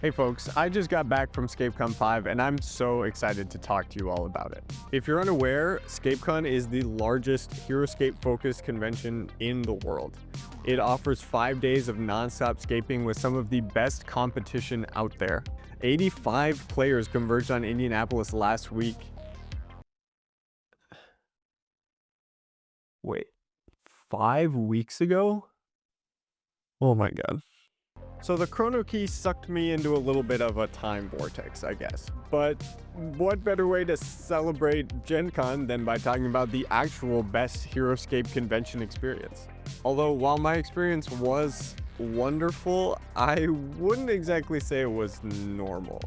Hey folks, I just got back from ScapeCon 5 and I'm so excited to talk to you all about it. If you're unaware, ScapeCon is the largest Heroscape focused convention in the world. It offers 5 days of non-stop scaping with some of the best competition out there. 85 players converged on Indianapolis last week. Wait, 5 weeks ago? Oh my god. So the chrono key sucked me into a little bit of a time vortex, I guess. But what better way to celebrate Gen Con than by talking about the actual best Heroscape convention experience? Although while my experience was wonderful, I wouldn't exactly say it was normal.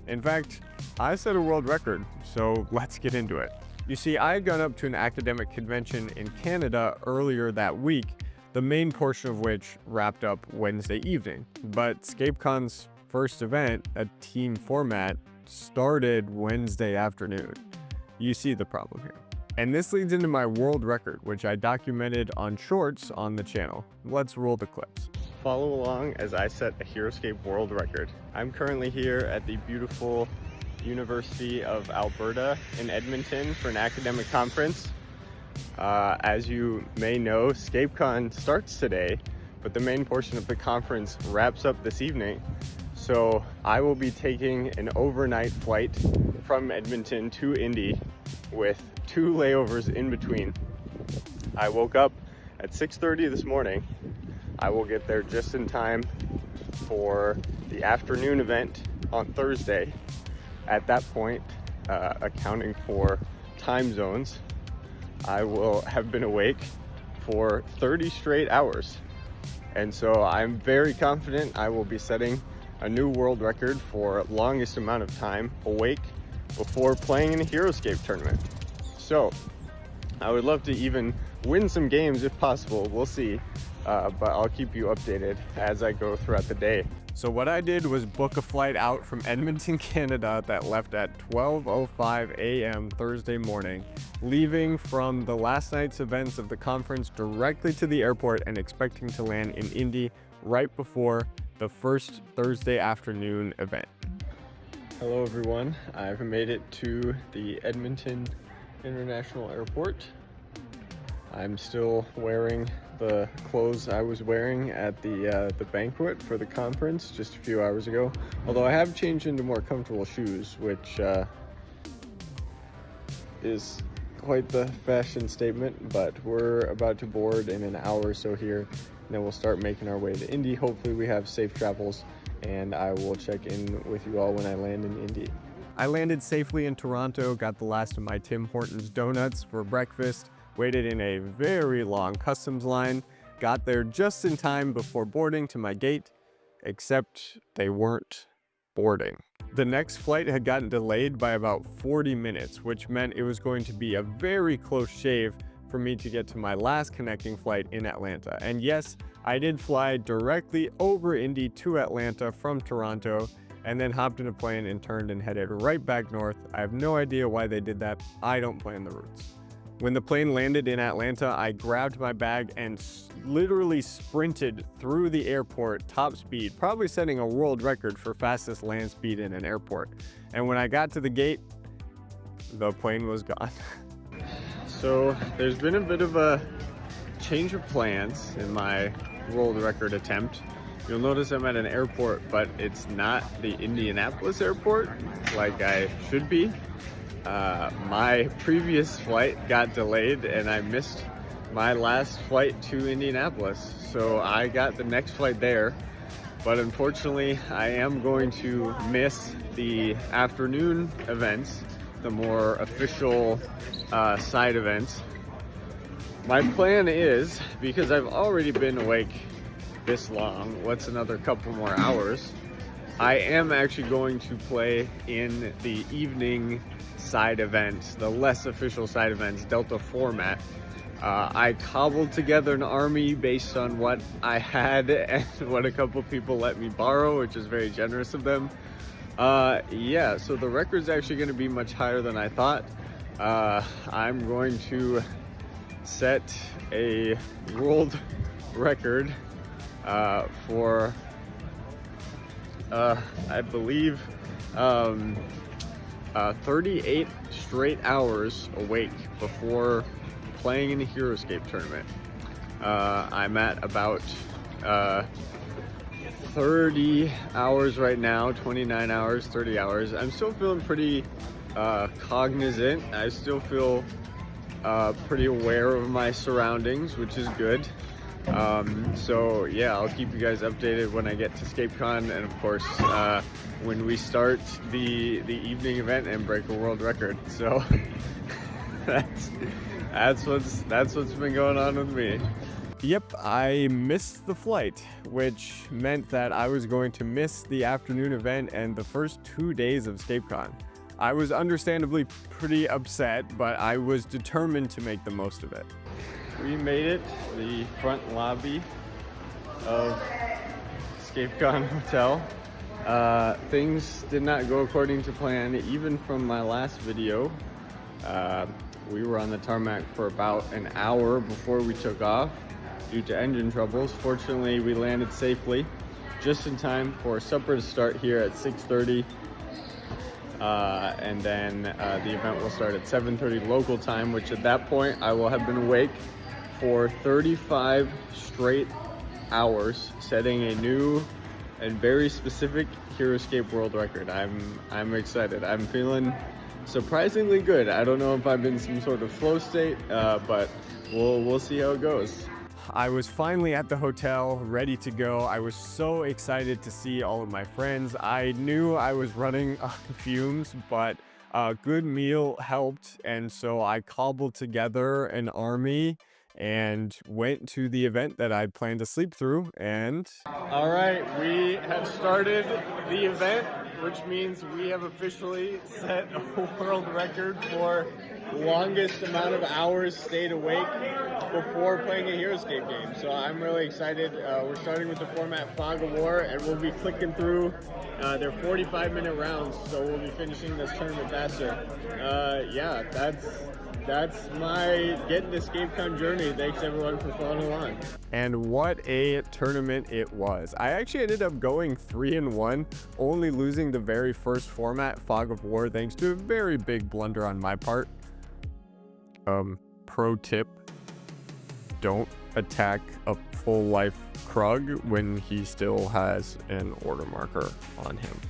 In fact, I set a world record, so let's get into it. You see, I had gone up to an academic convention in Canada earlier that week, the main portion of which wrapped up Wednesday evening. But ScapeCon's first event, a team format, started Wednesday afternoon. You see the problem here. And this leads into my world record, which I documented on shorts on the channel. Let's roll the clips. Follow along as I set a Heroscape world record. I'm currently here at the beautiful University of Alberta in Edmonton for an academic conference. As you may know, ScapeCon starts today, but the main portion of the conference wraps up this evening. So I will be taking an overnight flight from Edmonton to Indy with 2 layovers in between. I woke up at 6:30 this morning. I will get there just in time for the afternoon event on Thursday. At that point, accounting for time zones, I will have been awake for 30 straight hours. And so I'm very confident I will be setting a new world record for longest amount of time awake before playing in a Heroscape tournament. So I would love to even win some games if possible, we'll see. But I'll keep you updated as I go throughout the day. So what I did was book a flight out from Edmonton, Canada that left at 12:05 a.m. Thursday morning, leaving from the last night's events of the conference directly to the airport and expecting to land in Indy right before the first Thursday afternoon event. Hello everyone, I've made it to the Edmonton International Airport. I'm still wearing the clothes I was wearing at the banquet for the conference just a few hours ago. Although I have changed into more comfortable shoes, which is quite the fashion statement, but we're about to board in an hour or so here, and then we'll start making our way to Indy. Hopefully we have safe travels, and I will check in with you all when I land in Indy. I landed safely in Toronto, got the last of my Tim Hortons donuts for breakfast, waited in a very long customs line, got there just in time before boarding to my gate, except they weren't boarding. The next flight had gotten delayed by about 40 minutes, which meant it was going to be a very close shave for me to get to my last connecting flight in Atlanta. And yes, I did fly directly over Indy to Atlanta from Toronto, and then hopped in a plane and turned and headed right back north. I have no idea why they did that. I don't plan the routes. When the plane landed in Atlanta, I grabbed my bag and literally sprinted through the airport top speed, probably setting a world record for fastest land speed in an airport. And when I got to the gate, the plane was gone. So there's been a bit of a change of plans in my world record attempt. You'll notice I'm at an airport, but it's not the Indianapolis airport like I should be. My previous flight got delayed and I missed my last flight to Indianapolis. So I got the next flight there, but unfortunately I am going to miss the afternoon events, the more official side events. My plan is, because I've already been awake this long, what's another couple more hours, I am actually going to play in the evening side events, the less official side events, Delta format. I cobbled together an army based on what I had and what a couple people let me borrow, which is very generous of them. Yeah, so the record's actually going to be much higher than I thought. I'm going to set a world record for I believe, 38 straight hours awake before playing in the Heroscape tournament. I'm at about 30 hours right now, 29 hours, 30 hours. I'm still feeling pretty cognizant. I still feel pretty aware of my surroundings, which is good. So yeah, I'll keep you guys updated when I get to ScapeCon, and of course when we start the evening event and break a world record. So that's what's been going on with me. Yep, I missed the flight, which meant that I was going to miss the afternoon event and the first 2 days of ScapeCon. I was understandably pretty upset, but I was determined to make the most of it. We made it to the front lobby of ScapeCon Hotel. Things did not go according to plan, even from my last video. We were on the tarmac for about an hour before we took off due to engine troubles. Fortunately, we landed safely, just in time for supper to start here at 6:30. And then the event will start at 7:30 local time, which at that point I will have been awake for 35 straight hours, setting a new and very specific Heroscape world record. I'm excited. I'm feeling surprisingly good. I don't know if I'm in some sort of flow state, but we'll see how it goes. I was finally at the hotel, ready to go. I was so excited to see all of my friends. I knew I was running on fumes, but a good meal helped, and so I cobbled together an army and went to the event that I planned to sleep through. And all right, we have started the event, which means we have officially set a world record for longest amount of hours stayed awake before playing a Heroscape game. So I'm really excited. We're starting with the format Fog of War, and we'll be clicking through their 45-minute rounds, so we'll be finishing this tournament faster. Yeah, that's my getting to ScapeCon journey. Thanks everyone for following along. And what a tournament it was. I actually ended up going 3-1, only losing the very first format, Fog of War, thanks to a very big blunder on my part. Pro tip, don't attack a full life Krug when he still has an order marker on him.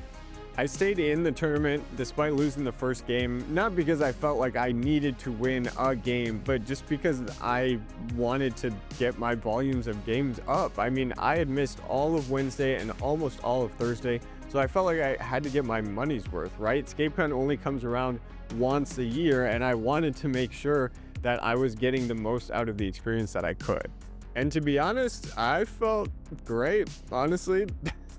I stayed in the tournament despite losing the first game, not because I felt like I needed to win a game, but just because I wanted to get my volumes of games up. I mean, I had missed all of Wednesday and almost all of Thursday, so I felt like I had to get my money's worth, right? ScapeCon only comes around once a year, and I wanted to make sure that I was getting the most out of the experience that I could. And to be honest, I felt great. Honestly,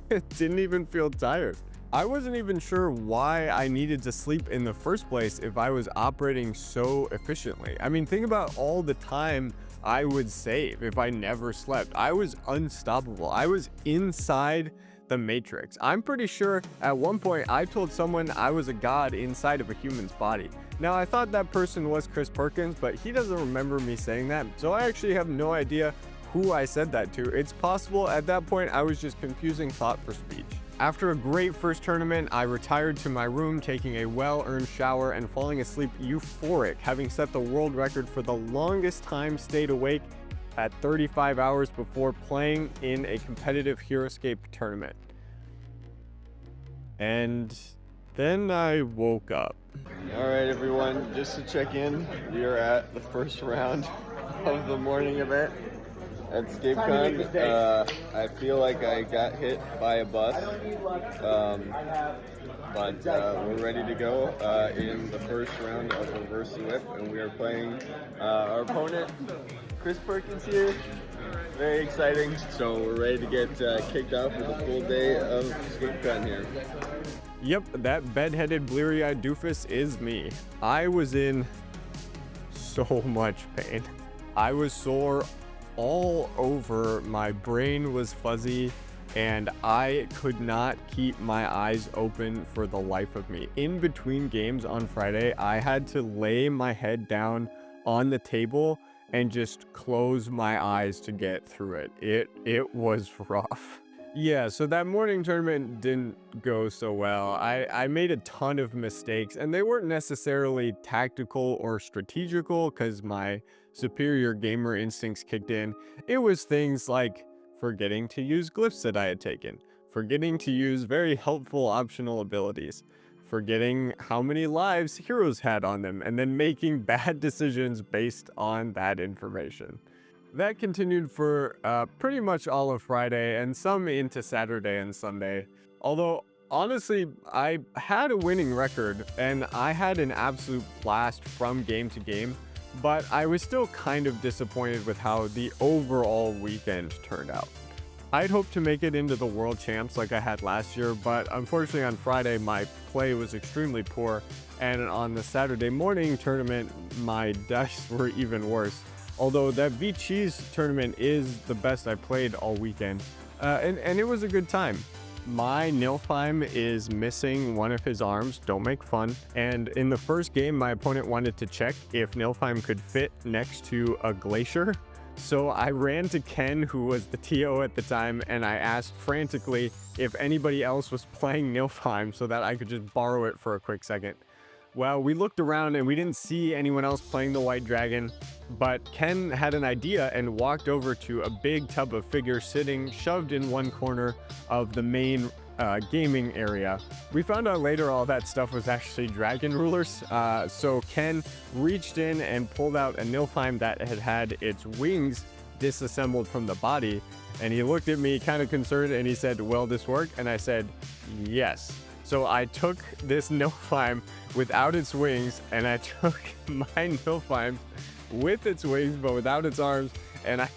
didn't even feel tired. I wasn't even sure why I needed to sleep in the first place if I was operating so efficiently. I mean, think about all the time I would save if I never slept. I was unstoppable. I was inside the Matrix. I'm pretty sure at one point I told someone I was a god inside of a human's body. Now, I thought that person was Chris Perkins, but he doesn't remember me saying that, so I actually have no idea who I said that to. It's possible at that point I was just confusing thought for speech. After a great first tournament, I retired to my room, taking a well-earned shower and falling asleep euphoric, having set the world record for the longest time stayed awake at 35 hours before playing in a competitive Heroscape tournament. And then I woke up. All right, everyone, just to check in, we are at the first round of the morning event at ScapeCon. I feel like I got hit by a bus, but we're ready to go in the first round of Reverse Whip, and we are playing our opponent, Chris Perkins here. Very exciting. So we're ready to get kicked off with a full day of ScapeCon here. Yep, that bed-headed, bleary-eyed doofus is me. I was in so much pain. I was sore all over, my brain was fuzzy, and I could not keep my eyes open for the life of me. In between games on Friday, I had to lay my head down on the table and just close my eyes to get through it. It was rough. Yeah, so that morning tournament didn't go so well. I made a ton of mistakes, and they weren't necessarily tactical or strategical because my superior gamer instincts kicked in. It was things like forgetting to use glyphs that I had taken, forgetting to use very helpful optional abilities, forgetting how many lives heroes had on them, and then making bad decisions based on that information. That continued for pretty much all of Friday and some into Saturday and Sunday. Although, honestly, I had a winning record and I had an absolute blast from game to game, but I was still kind of disappointed with how the overall weekend turned out. I'd hoped to make it into the World Champs like I had last year, but unfortunately on Friday my play was extremely poor, and on the Saturday morning tournament my dice were even worse. Although that V-Cheese tournament is the best I played all weekend, and it was a good time. My Nilfheim is missing one of his arms, don't make fun, and in the first game my opponent wanted to check if Nilfheim could fit next to a glacier. So I ran to Ken, who was the TO at the time, and I asked frantically if anybody else was playing Nilfheim so that I could just borrow it for a quick second. Well, we looked around and we didn't see anyone else playing the White Dragon, but Ken had an idea and walked over to a big tub of figures sitting shoved in one corner of the main gaming area. We found out later all that stuff was actually dragon rulers, so Ken reached in and pulled out a Nilfheim that had its wings disassembled from the body, and he looked at me kind of concerned and he said, "Will this work?" And I said, "Yes." So I took this Nilfheim without its wings, and I took my Nilfheim with its wings but without its arms, and I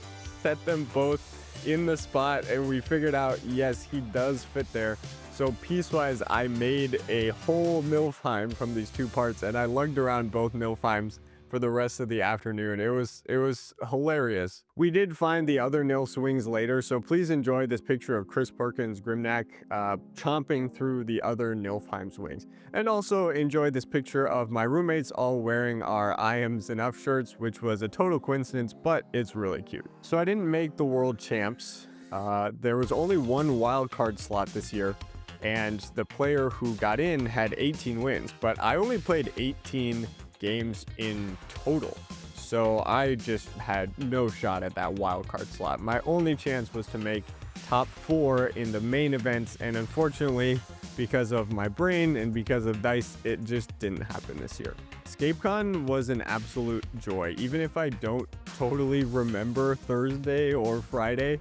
set them both in the spot, and we figured out, yes, he does fit there. So piecewise, I made a whole Nilfheim from these two parts, and I lugged around both Nilfheims for the rest of the afternoon. It was hilarious. We did find the other Nil swings later, so please enjoy this picture of Chris Perkins Grimnack chomping through the other Nilfheim swings. And also enjoy this picture of my roommates all wearing our I Am's Enough shirts, which was a total coincidence, but it's really cute. So I didn't make the World Champs. There was only one wildcard slot this year, and the player who got in had 18 wins, but I only played 18 games in total. So I just had no shot at that wildcard slot. My only chance was to make top 4 in the main events, and unfortunately, because of my brain and because of dice, it just didn't happen this year. ScapeCon was an absolute joy, even if I don't totally remember Thursday or Friday.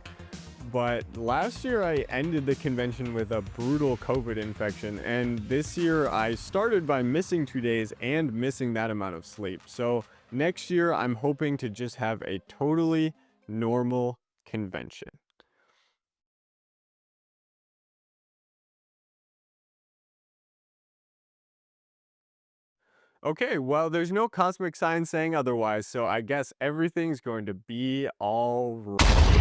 But last year I ended the convention with a brutal COVID infection, and this year I started by missing 2 days and missing that amount of sleep. So next year I'm hoping to just have a totally normal convention. Okay, well, there's no cosmic sign saying otherwise, so I guess everything's going to be all right.